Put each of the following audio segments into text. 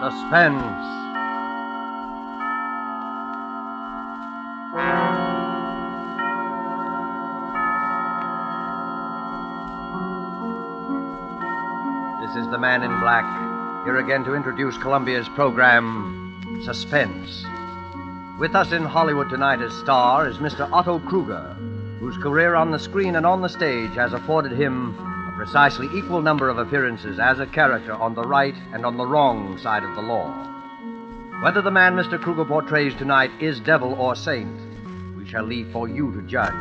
Suspense. This is the Man in Black, here again to introduce Columbia's program, Suspense. With us in Hollywood tonight as star is Mr. Otto Kruger, whose career on the screen and on the stage has afforded him a precisely equal number of appearances as a character on the right and on the wrong side of the law. Whether the man Mr. Kruger portrays tonight is devil or saint, we shall leave for you to judge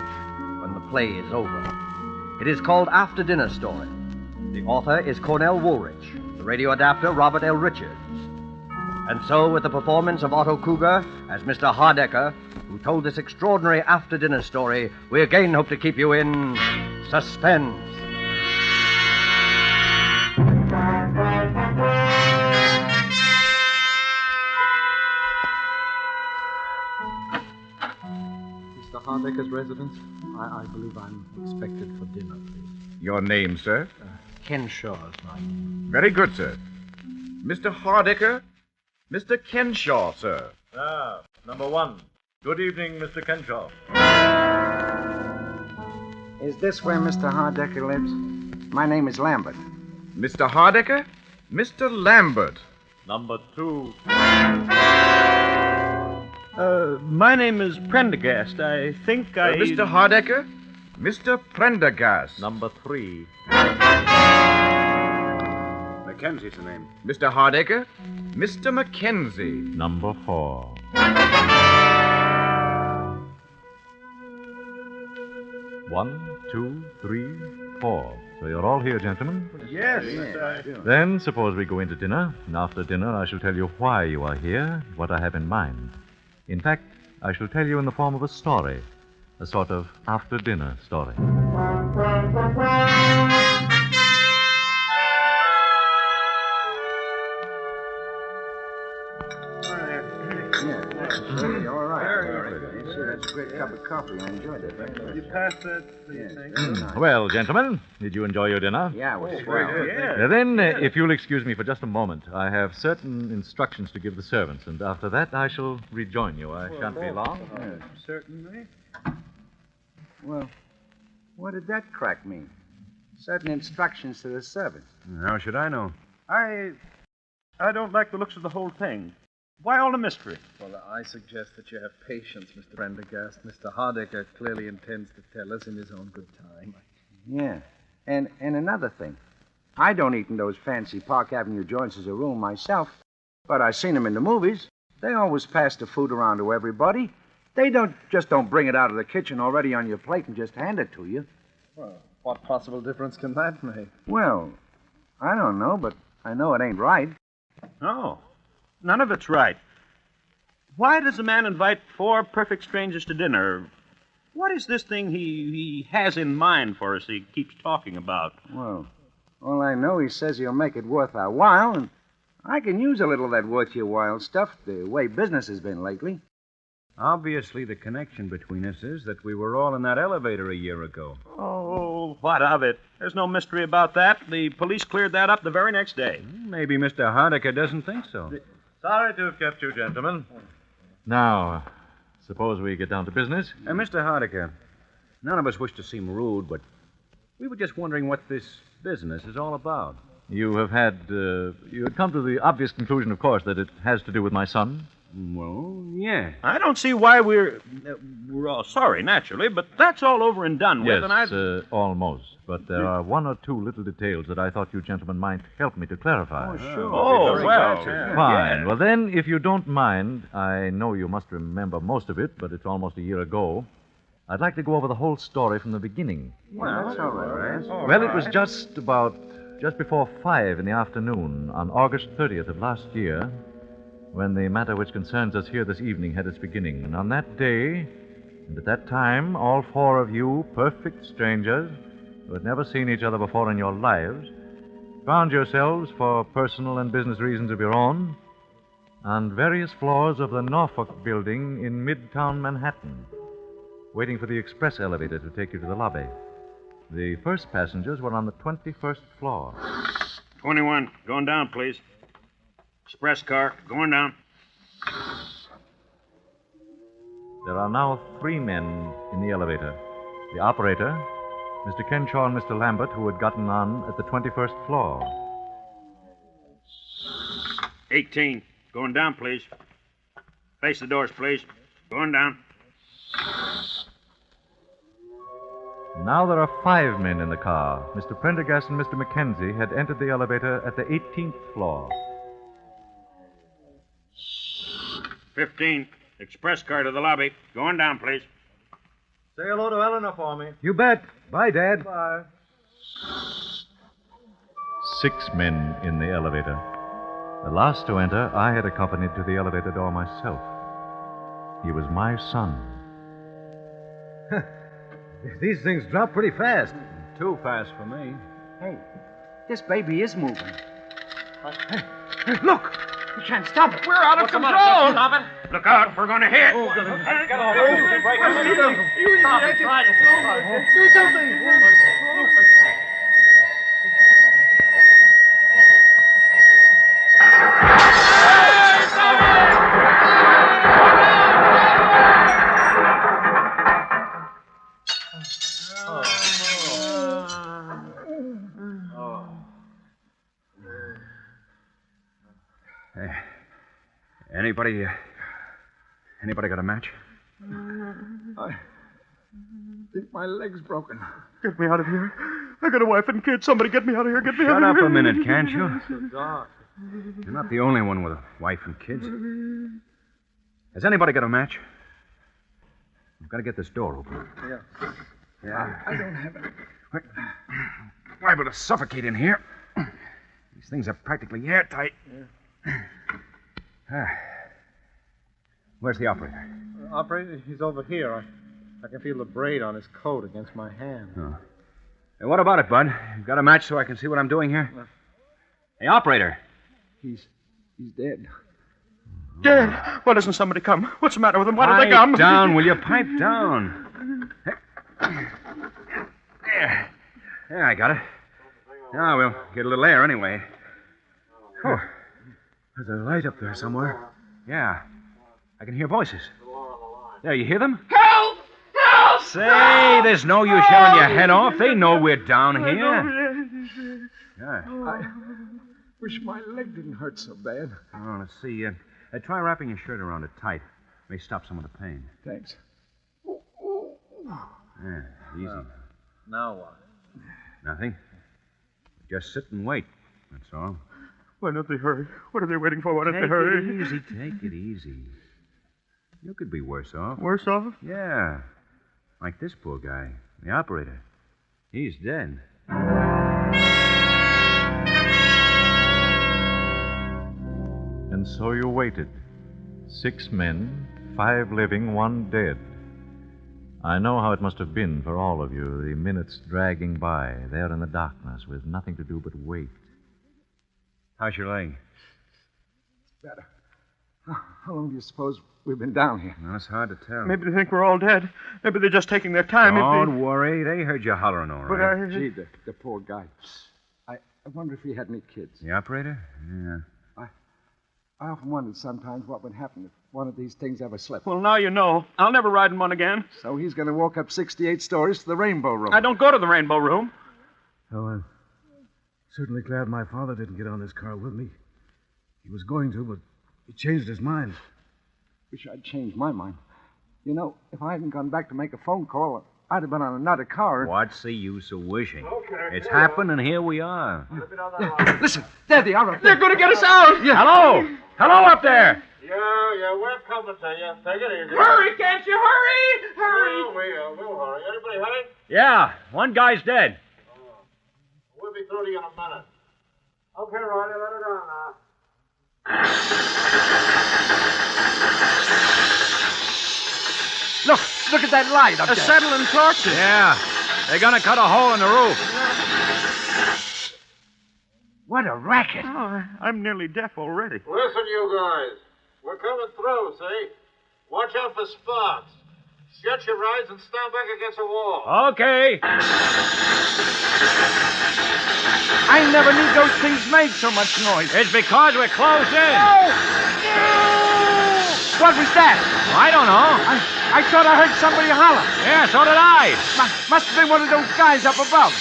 when the play is over. It is called After Dinner Story. The author is Cornell Woolrich, the radio adapter Robert L. Richards. And so, with the performance of Otto Kruger as Mr. Hardecker, who told this extraordinary after-dinner story, we again hope to keep you in suspense. Mr. Hardecker's residence? I believe I'm expected for dinner, please. Your name, sir? Kenshaw is my name. Very good, sir. Mr. Hardecker? Mr. Kenshaw, sir. Number one. Good evening, Mr. Kenshaw. Is this where Mr. Hardecker lives? My name is Lambert. Mr. Hardecker? Mr. Lambert. Number two. My name is Prendergast. I think Mr. Hardecker? Mr. Prendergast. Number three. Mackenzie's the name. Mr. Hardecker? Mr. Mackenzie. Number four. One, two, three, four. So you're all here, gentlemen? Yes. Then suppose we go into dinner, and after dinner I shall tell you why you are here, what I have in mind. In fact, I shall tell you in the form of a story, a sort of after-dinner story. All right. You see, that's a great cup of coffee. I enjoyed it. You pass that, please. Well, gentlemen, did you enjoy your dinner? Yeah, it was swell. Then, if you'll excuse me for just a moment, I have certain instructions to give the servants, and after that I shall rejoin you. I shan't be long. Certainly. Well, what did that crack mean? Certain instructions to the servants. How should I know? I don't like the looks of the whole thing. Why all the mystery? Well, I suggest that you have patience, Mr. Prendergast. Mr. Hardecker clearly intends to tell us in his own good time. Yeah. And another thing. I don't eat in those fancy Park Avenue joints as a rule myself, but I've seen them in the movies. They always pass the food around to everybody. They don't bring it out of the kitchen already on your plate and just hand it to you. Well, what possible difference can that make? Well, I don't know, but I know it ain't right. No. None of it's right. Why does a man invite four perfect strangers to dinner? What is this thing he has in mind for us he keeps talking about? Well, all I know, he says he'll make it worth our while, and I can use a little of that worth your while stuff, the way business has been lately. Obviously, the connection between us is that we were all in that elevator a year ago. Oh, what of it? There's no mystery about that. The police cleared that up the very next day. Maybe Mr. Hardecker doesn't think so. Sorry to have kept you, gentlemen. Now, suppose we get down to business. Mr. Hardecker, none of us wish to seem rude, but we were just wondering what this business is all about. You had come to the obvious conclusion, of course, that it has to do with my son. Well, yeah. I don't see why we're all sorry, naturally, but that's all over and done with, Yes, and almost. But there are one or two little details that I thought you gentlemen might help me to clarify. Sure. Oh, Very well, glad to. Fine. yeah. Well, then, if you don't mind, I know you must remember most of it, but it's almost a year ago. I'd like to go over the whole story from the beginning. Well, that's all right. Well, it was just before 5 in the afternoon on August 30th of last year when the matter which concerns us here this evening had its beginning. And on that day, and at that time, all four of you, perfect strangers, who had never seen each other before in your lives, found yourselves, for personal and business reasons of your own, on various floors of the Norfolk building in Midtown Manhattan, waiting for the express elevator to take you to the lobby. The first passengers were on the 21st floor. 21. Going down, please. Express car, going down. There are now 3 men in the elevator. The operator, Mr. Kenshaw and Mr. Lambert, who had gotten on at the 21st floor. 18. Going down, please. Face the doors, please. Going down. Now there are 5 men in the car. Mr. Prendergast and Mr. Mackenzie had entered the elevator at the 18th floor. 15. Express car to the lobby. Going down, please. Say hello to Eleanor for me. You bet. Bye, Dad. Bye. 6 men in the elevator. The last to enter, I had accompanied to the elevator door myself. He was my son. These things drop pretty fast. Too fast for me. Hey, this baby is moving. Hey, look! We can't stop it. We're out of control. Stop it. Look out. We're going to hit. Oh, get off. Stop it. Try to do something. Anybody got a match? I think my leg's broken. Get me out of here. I got a wife and kids. Somebody get me out of here. Get me out Shut of up here. a minute, can't you? You're not the only one with a wife and kids. Has anybody got a match? We've got to get this door open. Yeah. I don't have it. We're liable to suffocate in here. These things are practically airtight. Where's the operator? Operator, he's over here. I can feel the braid on his coat against my hand. Oh. Hey, what about it, Bud? You've got a match so I can see what I'm doing here? Hey, operator. He's dead. Dead? Why doesn't somebody come? What's the matter with him? Why did they come? Pipe down, will you? Pipe down. There. Yeah, I got it. Now we'll get a little air anyway. Oh, there's a light up there somewhere. Yeah. I can hear voices. There, you hear them? Help! Help! Say, there's no use yelling your head off. They know we're down here. Yeah. I wish my leg didn't hurt so bad. Oh, let's see. Try wrapping your shirt around it tight. May stop some of the pain. Thanks. Yeah, easy. Now what? Nothing. Just sit and wait. That's all. Why don't they hurry? What are they waiting for? Why don't Take they hurry? it easy. Take it easy. You could be worse off. Worse off? Yeah. Like this poor guy, the operator. He's dead. And so you waited. 6 men, 5 living, 1 dead. I know how it must have been for all of you, the minutes dragging by, there in the darkness, with nothing to do but wait. How's your leg? Better. How long do you suppose we've been down here? Well, it's hard to tell. Maybe they think we're all dead. Maybe they're just taking their time. Don't worry. They heard you hollering all But right. Gee, the poor guy. I wonder if he had any kids. The operator? Yeah. I often wondered sometimes what would happen if one of these things ever slipped. Well, now you know. I'll never ride in one again. So he's going to walk up 68 stories to the Rainbow Room. I don't go to the Rainbow Room. Oh, I'm certainly glad my father didn't get on this car with me. He was going to, but he changed his mind. Wish I'd changed my mind. You know, if I hadn't gone back to make a phone call, I'd have been on another car. What's the use of wishing? It's happened, and here we are. Yeah, listen, there they are up there. They're going to get us out. Yeah. Hello! Hello up there! Yeah, we're coming to you. Take it easy. Hurry, can't you? Hurry! Hurry! We'll hurry. Anybody heading? Yeah, one guy's dead. We'll be through to you in a minute. Okay, Ronnie, let her down now. Look at that light up A there. settling torches. Yeah, they're gonna cut a hole in the roof. What a racket. Oh, I'm nearly deaf already. Listen, you guys. We're coming through, see? Watch out for sparks. Shut your eyes and stand back against the wall. Okay. I never knew those things made so much noise. It's because we're close in. What was that? I don't know. I thought I heard somebody holler. Yeah, so did I. Must have been one of those guys up above.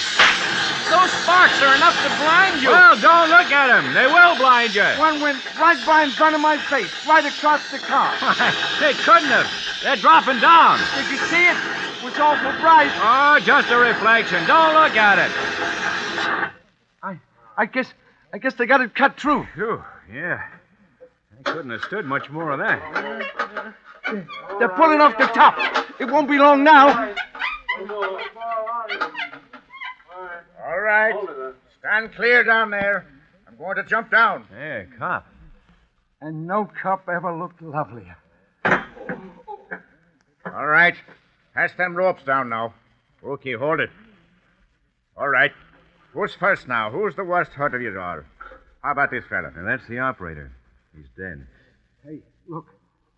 Those sparks are enough to blind you. Well, don't look at them. They will blind you. One went right by in front of my face, right across the car. They couldn't have. They're dropping down. Did you see it? It was awful bright. Oh, just a reflection. Don't look at it. I guess they got it cut through. Phew, yeah. I couldn't have stood much more of that. They're pulling off the top. It won't be long now. All right. Stand clear down there. I'm going to jump down. Hey, cop. And no cop ever looked lovelier. All right. Pass them ropes down now. Okay, hold it. All right. Who's first now? Who's the worst hurt of you all? How about this fella? And that's the operator. He's dead. Hey, look.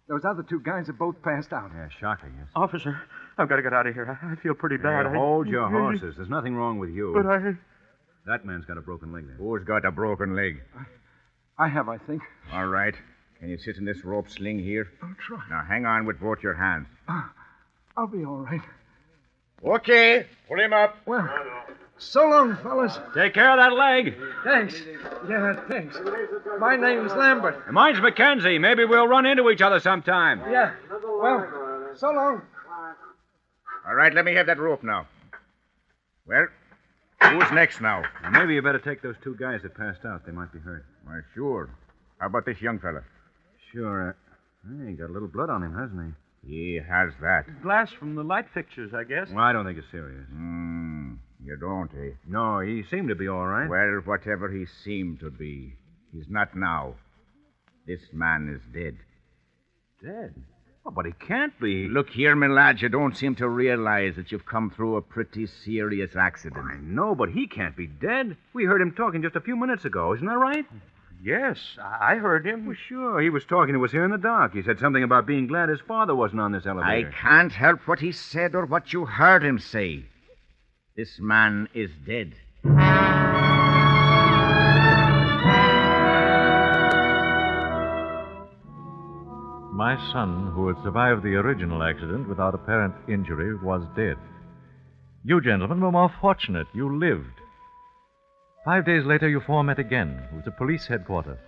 Those other two guys have both passed out. Yeah, shocking, yes. Officer, I've got to get out of here. I feel pretty bad. Hey, hold your horses. There's nothing wrong with you. But I... That man's got a broken leg there. Who's got a broken leg? I have, I think. All right. Can you sit in this rope sling here? I'll try. Now, hang on with both your hands. I'll be all right. Okay. Pull him up. Well, so long, fellas. Take care of that leg. Thanks. Yeah, thanks. My name's Lambert. Mine's Mackenzie. Maybe we'll run into each other sometime. Yeah. Well, so long. All right, let me have that rope now. Well, who's next now? Well, maybe you better take those two guys that passed out. They might be hurt. Why, sure. How about this young fella? Sure. He got a little blood on him, hasn't he? He has that. Glass from the light fixtures, I guess. Well, I don't think it's serious. You don't, eh? No, he seemed to be all right. Well, whatever he seemed to be, he's not now. This man is dead. Dead? Oh, but he can't be. Look here, my lad, you don't seem to realize that you've come through a pretty serious accident. I know, but he can't be dead. We heard him talking just a few minutes ago. Isn't that right? Yes, I heard him. Well, sure. He was talking to us here in the dock. He said something about being glad his father wasn't on this elevator. I can't help what he said or what you heard him say. This man is dead. My son, who had survived the original accident without apparent injury, was dead. You gentlemen were more fortunate. You lived. 5 days later, you four met again. It was at police headquarters.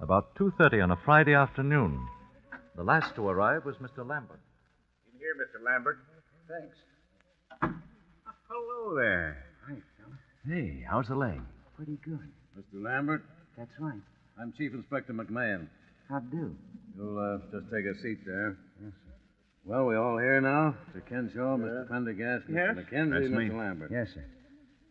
About 2:30 on a Friday afternoon. The last to arrive was Mr. Lambert. In here, Mr. Lambert. Thanks. Hello there. Hi, fella. Hey, how's the leg? Pretty good. Mr. Lambert, That's right. I'm Chief Inspector McMahon. How'd do? You'll just take a seat there. Yes, sir. Well, we all here now? Mr. Kenshaw, Mr. Pendergast, Mr. McKenzie, That's Mr. me. Lambert. Yes, sir.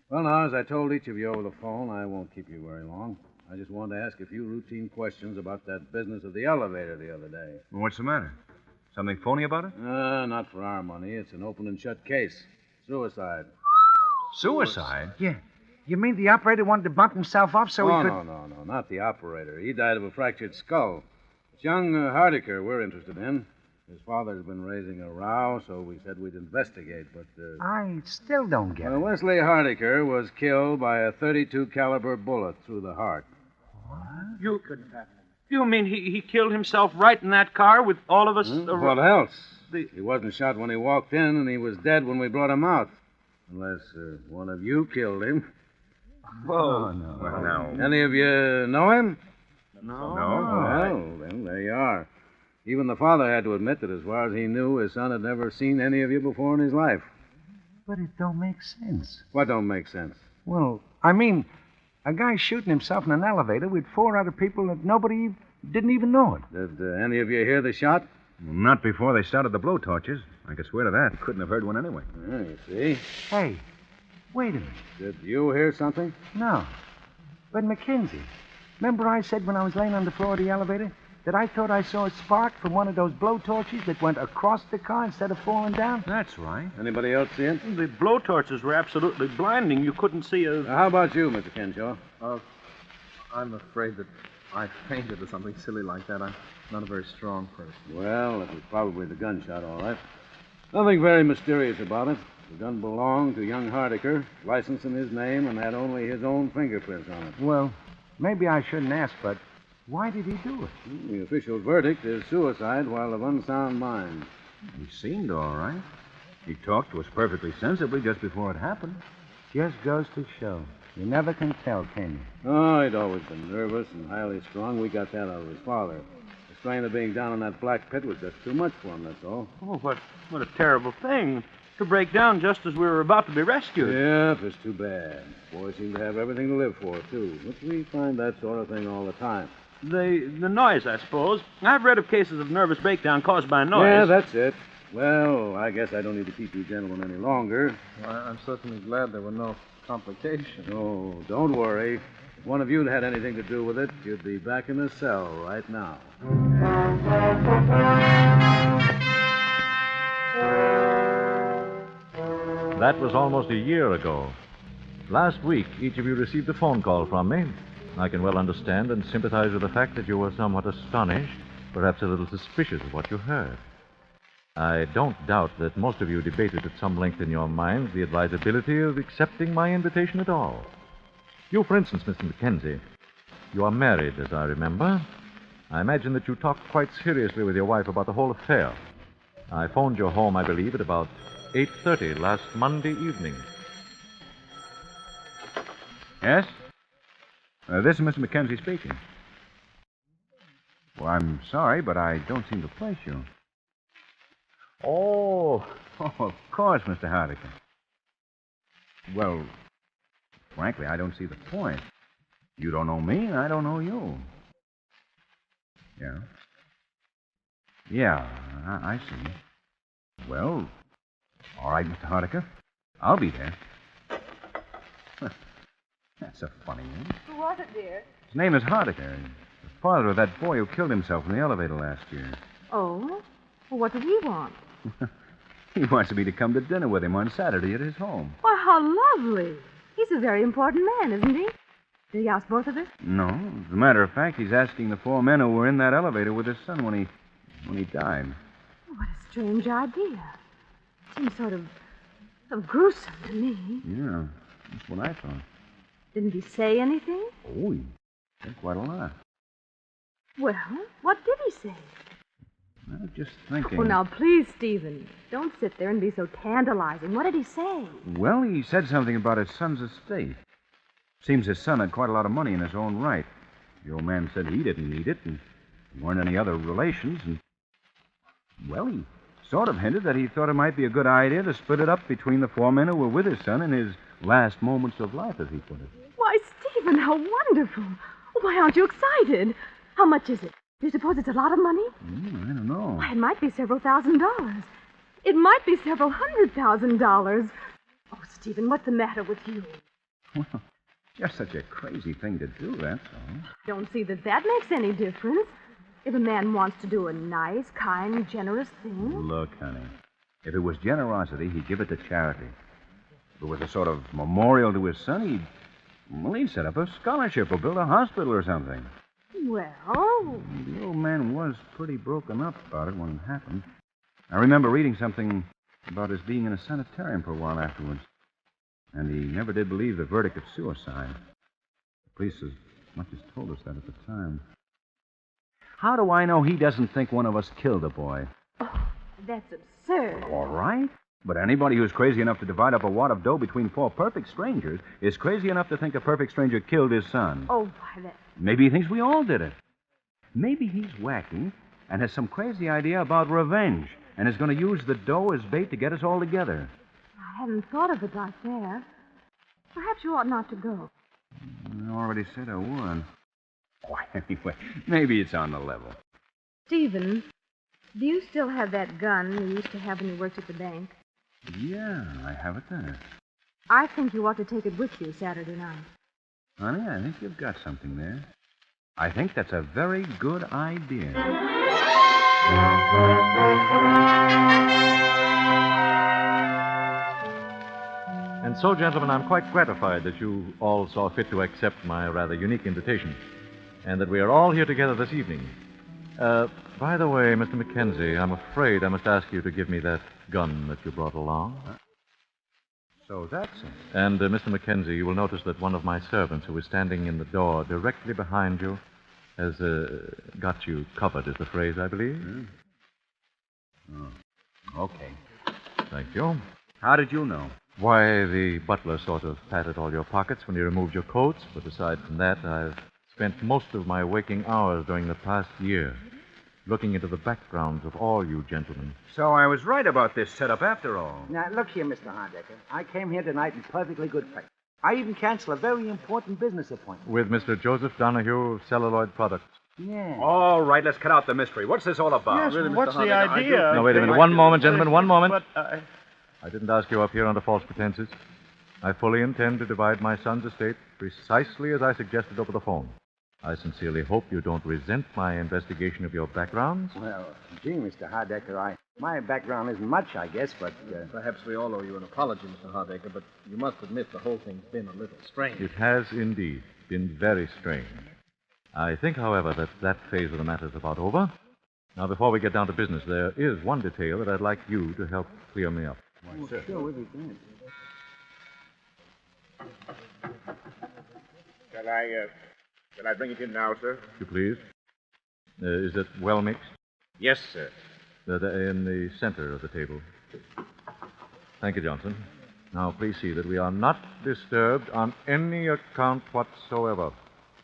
Well, now, as I told each of you over the phone, I won't keep you very long. I just wanted to ask a few routine questions about that business of the elevator the other day. Well, what's the matter? Something phony about it? Not for our money. It's an open and shut case. Suicide. Suicide? Yeah. You mean the operator wanted to bump himself off so he could... No, not the operator. He died of a fractured skull. It's young Hardiker we're interested in. His father's been raising a row, so we said we'd investigate, but... I still don't get Well, it. Wesley Hardiker was killed by a .32 caliber bullet through the heart. You mean he killed himself right in that car with all of us? What else? He wasn't shot when he walked in, and he was dead when we brought him out. Unless one of you killed him. Whoa. no. Well, no. Any of you know him? No. Well, then there you are. Even the father had to admit that as far as he knew, his son had never seen any of you before in his life. But it don't make sense. What don't make sense? Well, I mean, a guy shooting himself in an elevator with 4 other people that nobody didn't even know it. Did any of you hear the shot? Well, not before they started the blowtorches. I could swear to that. Couldn't have heard one anyway. Yeah, you see. Hey, wait a minute. Did you hear something? No. But Mackenzie, remember I said when I was laying on the floor of the elevator that I thought I saw a spark from one of those blowtorches that went across the car instead of falling down? That's right. Anybody else see it? The blowtorches were absolutely blinding. You couldn't see a... How about you, Mr. Kenshaw? I'm afraid that I fainted or something silly like that. I'm not a very strong person. Well, it was probably the gunshot, all right. Nothing very mysterious about it. The gun belonged to young Hardiker, licensed in his name, and had only his own fingerprints on it. Well, maybe I shouldn't ask, but why did he do it? The official verdict is suicide while of unsound mind. He seemed all right. He talked to us perfectly sensibly just before it happened. Just goes to show. You never can tell, can you? Oh, he'd always been nervous and highly strung. We got that out of his father. The strain of being down in that black pit was just too much for him, that's all. Oh, what a terrible thing. To break down just as we were about to be rescued. Yeah, it's too bad. Boys seem to have everything to live for, too. But we find that sort of thing all the time. The noise, I suppose. I've read of cases of nervous breakdown caused by noise. Yeah, that's it. Well, I guess I don't need to keep you gentlemen any longer. Well, I'm certainly glad there were no complications. Oh, don't worry. If one of you'd had anything to do with it, you'd be back in the cell right now. That was almost a year ago. Last week, each of you received a phone call from me. I can well understand and sympathize with the fact that you were somewhat astonished, perhaps a little suspicious of what you heard. I don't doubt that most of you debated at some length in your minds the advisability of accepting my invitation at all. You, for instance, Mr. Mackenzie, you are married, as I remember. I imagine that you talked quite seriously with your wife about the whole affair. I phoned your home, I believe, at about 8:30 last Monday evening. Yes? This is Mr. Mackenzie speaking. Well, I'm sorry, but I don't seem to place you. Oh, of course, Mr. Hardiker. Well, frankly, I don't see the point. You don't know me, and I don't know you. Yeah? Yeah, I see. Well, all right, Mr. Hardiker. I'll be there. That's a funny name. Who was it, dear? His name is Hardiker. The father of that boy who killed himself in the elevator last year. Oh? Well, what did he want? He wants me to come to dinner with him on Saturday at his home. Why, how lovely. He's a very important man, isn't he? Did he ask both of us? No. As a matter of fact, he's asking the four men who were in that elevator with his son when he died. What a strange idea. Seems sort of gruesome to me. Yeah, that's what I thought. Didn't he say anything? Oh, he said quite a lot. Well, what did he say? I was just thinking. Oh, now, please, Stephen, don't sit there and be so tantalizing. What did he say? Well, he said something about his son's estate. Seems his son had quite a lot of money in his own right. The old man said he didn't need it, and there weren't any other relations, and... Well, he sort of hinted that he thought it might be a good idea to split it up between the four men who were with his son in his last moments of life, as he put it. Why, Stephen, how wonderful. Why aren't you excited? How much is it? Do you suppose it's a lot of money? I don't know. Why, it might be several $1,000s. It might be several $100,000. Oh, Stephen, what's the matter with you? Well, just such a crazy thing to do, that's all. Don't see that makes any difference. If a man wants to do a nice, kind, generous thing. Look, honey, if it was generosity, he'd give it to charity. If it was a sort of memorial to his son, he'd set up a scholarship or build a hospital or something. Well... The old man was pretty broken up about it when it happened. I remember reading something about his being in a sanitarium for a while afterwards. And he never did believe the verdict of suicide. The police as much as told us that at the time. How do I know he doesn't think one of us killed the boy? Oh, that's absurd. All right. But anybody who's crazy enough to divide up a wad of dough between four perfect strangers is crazy enough to think a perfect stranger killed his son. Oh, why, that... Maybe he thinks we all did it. Maybe he's wacky and has some crazy idea about revenge and is going to use the dough as bait to get us all together. I hadn't thought of it like that. Perhaps you ought not to go. I already said I would. Why, anyway, maybe it's on the level. Stephen, do you still have that gun you used to have when you worked at the bank? Yeah, I have it there. I think you ought to take it with you Saturday night. Honey, I think you've got something there. I think that's a very good idea. And so, gentlemen, I'm quite gratified that you all saw fit to accept my rather unique invitation, and that we are all here together this evening. By the way, Mr. Mackenzie, I'm afraid I must ask you to give me that gun that you brought along. So that's it. And, Mr. Mackenzie, you will notice that one of my servants who is standing in the door directly behind you has got you covered, is the phrase, I believe. Okay. Thank you. How did you know? Why, the butler sort of patted all your pockets when you removed your coats, but aside from that, I've spent most of my waking hours during the past year looking into the backgrounds of all you gentlemen. So I was right about this setup after all. Now, look here, Mr. Hardecker. I came here tonight in perfectly good faith. I even canceled a very important business appointment. With Mr. Joseph Donahue of Celluloid Products. Yeah. All right, let's cut out the mystery. What's this all about? Yes, really, Mr. what's the Hardecker, I idea? do Now, wait a minute. One moment, gentlemen, one moment. But I didn't ask you up here under false pretenses. I fully intend to divide my son's estate precisely as I suggested over the phone. I sincerely hope you don't resent my investigation of your backgrounds. Well, gee, Mr. Hardecker, my background isn't much, I guess, but... Perhaps we all owe you an apology, Mr. Hardaker, but you must admit the whole thing's been a little strange. It has indeed been very strange. I think, however, that phase of the matter is about over. Now, before we get down to business, there is one detail that I'd like you to help clear me up. Sure, we'll be glad. Shall I bring it in now, sir? If you please. Is it well mixed? Yes, sir. In the center of the table. Thank you, Johnson. Now, please see that we are not disturbed on any account whatsoever.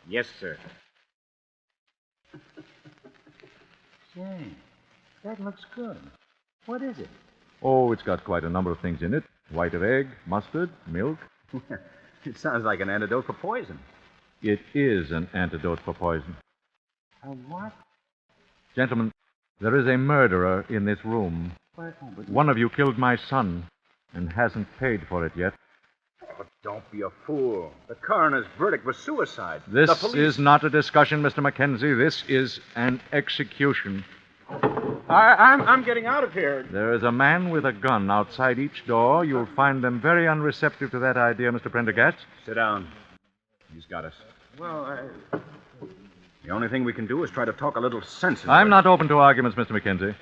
Yes, sir. Say, that looks good. What is it? Oh, it's got quite a number of things in it. White of egg, mustard, milk. It sounds like an antidote for poison. It is an antidote for poison. A what? Gentlemen, there is a murderer in this room. One of you killed my son and hasn't paid for it yet. Oh, don't be a fool. The coroner's verdict was suicide. This The police... is not a discussion, Mr. Mackenzie. This is an execution. I'm getting out of here. There is a man with a gun outside each door. You'll find them very unreceptive to that idea, Mr. Prendergast. Sit down. He's got us. Well, The only thing we can do is try to talk a little sense into I'm it. not open to arguments, Mr. Mackenzie.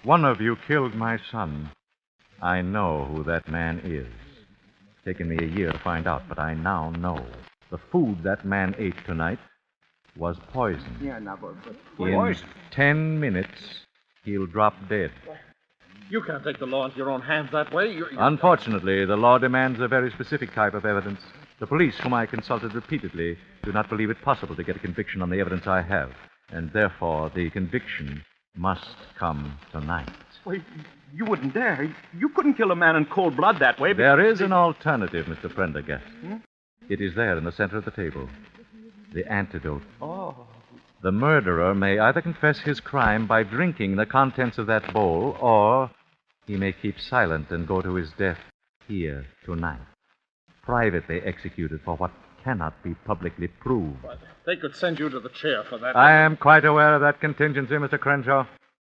One of you killed my son. I know who that man is. It's taken me a year to find out, but I now know. The food that man ate tonight was poison. yeah, no, but In 10 minutes, he'll drop dead. You can't take the law into your own hands that way. Unfortunately, the law demands a very specific type of evidence. The police, whom I consulted repeatedly, do not believe it possible to get a conviction on the evidence I have. And therefore, the conviction must come tonight. Wait, you wouldn't dare. You couldn't kill a man in cold blood that way. There is an alternative, Mr. Prendergast. It is there in the center of the table. The antidote. Oh. The murderer may either confess his crime by drinking the contents of that bowl, or he may keep silent and go to his death here tonight. Privately executed for what cannot be publicly proved. They could send you to the chair for that. I am quite aware of that contingency, Mr. Crenshaw,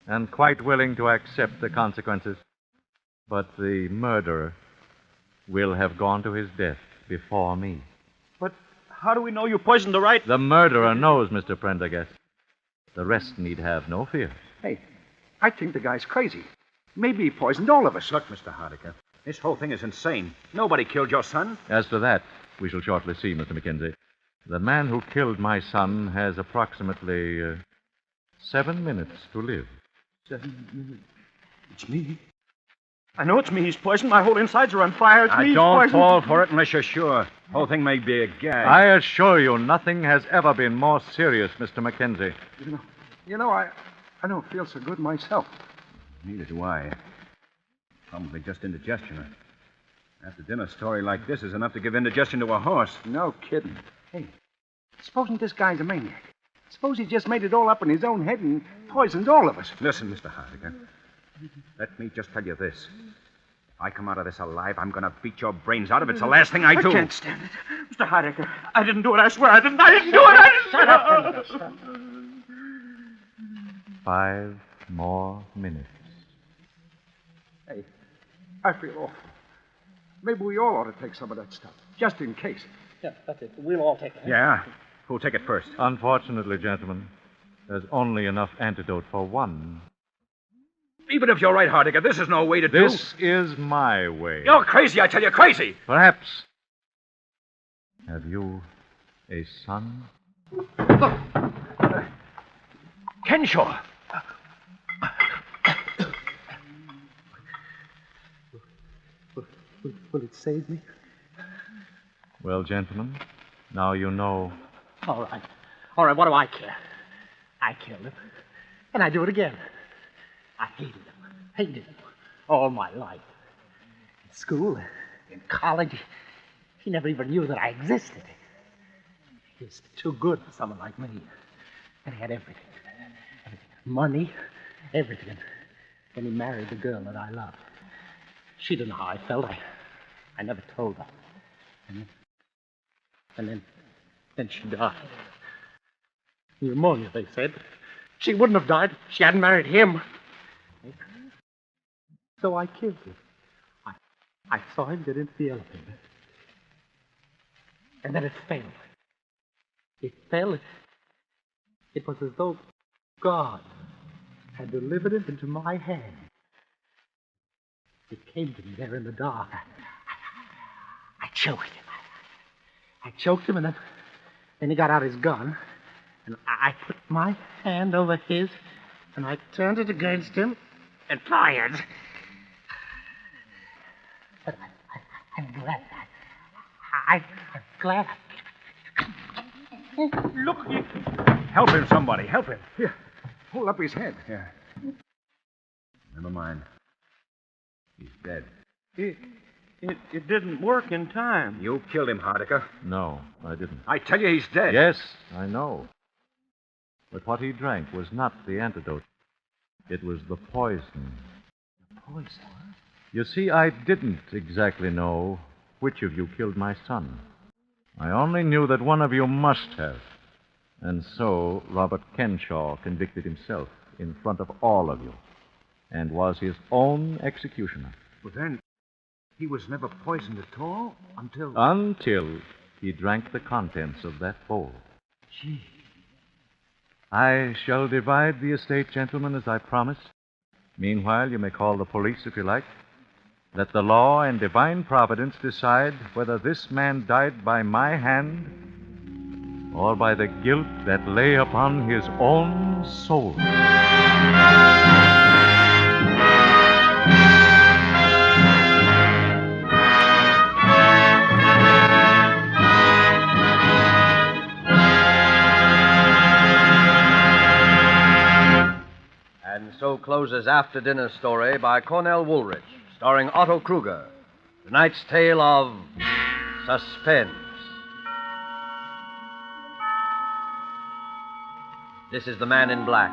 and quite willing to accept the consequences. But the murderer will have gone to his death before me. But how do we know you poisoned the right... The murderer knows, Mr. Prendergast. The rest need have no fear. hey, I think the guy's crazy. Maybe he poisoned all of us. Look, Mr. Hardiker, this whole thing is insane. Nobody killed your son. As to that, we shall shortly see, Mr. Mackenzie. The man who killed my son has approximately 7 minutes to live. 7 minutes. It's me. I know it's me he's poisoned. My whole insides are on fire. It's me he's Don't poisoned. fall for it unless you're sure. The whole thing may be a gag. I assure you, nothing has ever been more serious, Mr. Mackenzie. I don't feel so good myself. Neither do I. Probably just indigestion. After dinner story like this is enough to give indigestion to a horse. No kidding. Hey, supposing this guy's a maniac. Suppose he just made it all up in his own head and poisoned all of us. Listen, Mr. Hardiker. Let me just tell you this. If I come out of this alive, I'm going to beat your brains out if it's the last thing I do. I can't stand it. Mr. Hardiker, I didn't do it. I swear I didn't. I didn't do it. I didn't. Shut up, Shut up. 5 more minutes. Hey, I feel awful. Maybe we all ought to take some of that stuff, just in case. Yeah, that's it. We'll all take it. Yeah? Who'll take it first? Unfortunately, gentlemen, there's only enough antidote for one. Even if you're right, Hardiker, this is no way to do... This is my way. You're crazy, I tell you, crazy! Perhaps. Have you a son? Kenshaw! Will it save me? Well, gentlemen, now you know. All right. All right, what do I care? I killed him. And I do it again. I hated him all my life. In school, in college, he never even knew that I existed. He was too good for someone like me. And he had everything. Money, everything. And he married the girl that I loved. She didn't know how I felt. I never told her. And then she died. Pneumonia, they said. She wouldn't have died if she hadn't married him. So I killed him. I saw him get into the elevator. And then it fell. It fell. It was as though God had delivered it into my hand. It came to me there in the dark. I choked him. I choked him, and then he got out his gun, and I put my hand over his, and I turned it against him and fired. But I'm glad. I'm glad. Look! Help him, somebody. Help him. Here. Hold up his head. Yeah. Never mind. He's dead. It didn't work in time. You killed him, Hardiker. No, I didn't. I tell you, he's dead. Yes, I know. But what he drank was not the antidote. It was the poison. Poison? You see, I didn't exactly know which of you killed my son. I only knew that one of you must have. And so Robert Kenshaw convicted himself in front of all of you and was his own executioner. But then, he was never poisoned at all until... Until he drank the contents of that bowl. Gee. I shall divide the estate, gentlemen, as I promised. Meanwhile, you may call the police if you like. Let the law and divine providence decide whether this man died by my hand or by the guilt that lay upon his own soul. And so closes After Dinner Story by Cornell Woolrich, starring Otto Kruger. Tonight's tale of Suspense. This is the Man in Black,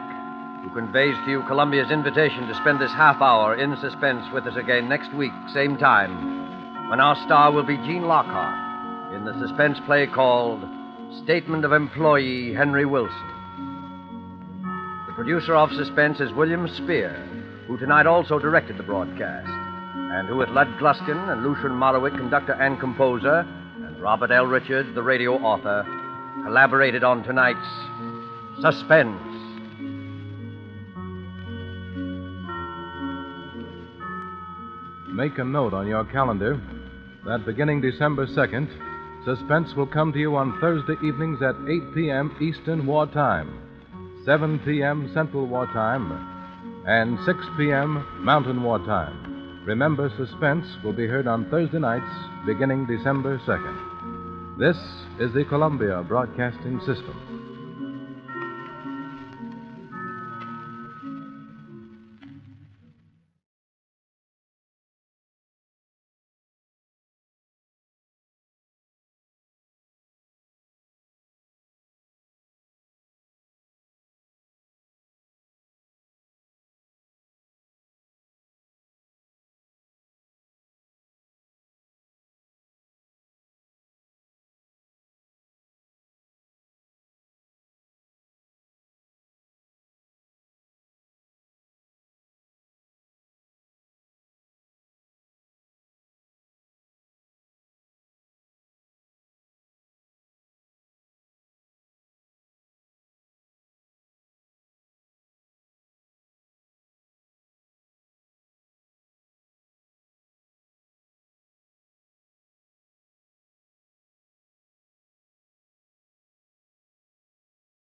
who conveys to you Columbia's invitation to spend this half hour in suspense with us again next week, same time, when our star will be Gene Lockhart in the suspense play called Statement of Employee Henry Wilson. The producer of Suspense is William Spear, who tonight also directed the broadcast, and who with Lud Gluskin and Lucian Morawick, conductor and composer, and Robert L. Richards, the radio author, collaborated on tonight's Suspense. Make a note on your calendar that beginning December 2nd, Suspense will come to you on Thursday evenings at 8 p.m. Eastern Wartime, 7 p.m. Central Wartime, and 6 p.m. Mountain Wartime. Remember, Suspense will be heard on Thursday nights beginning December 2nd. This is the Columbia Broadcasting System.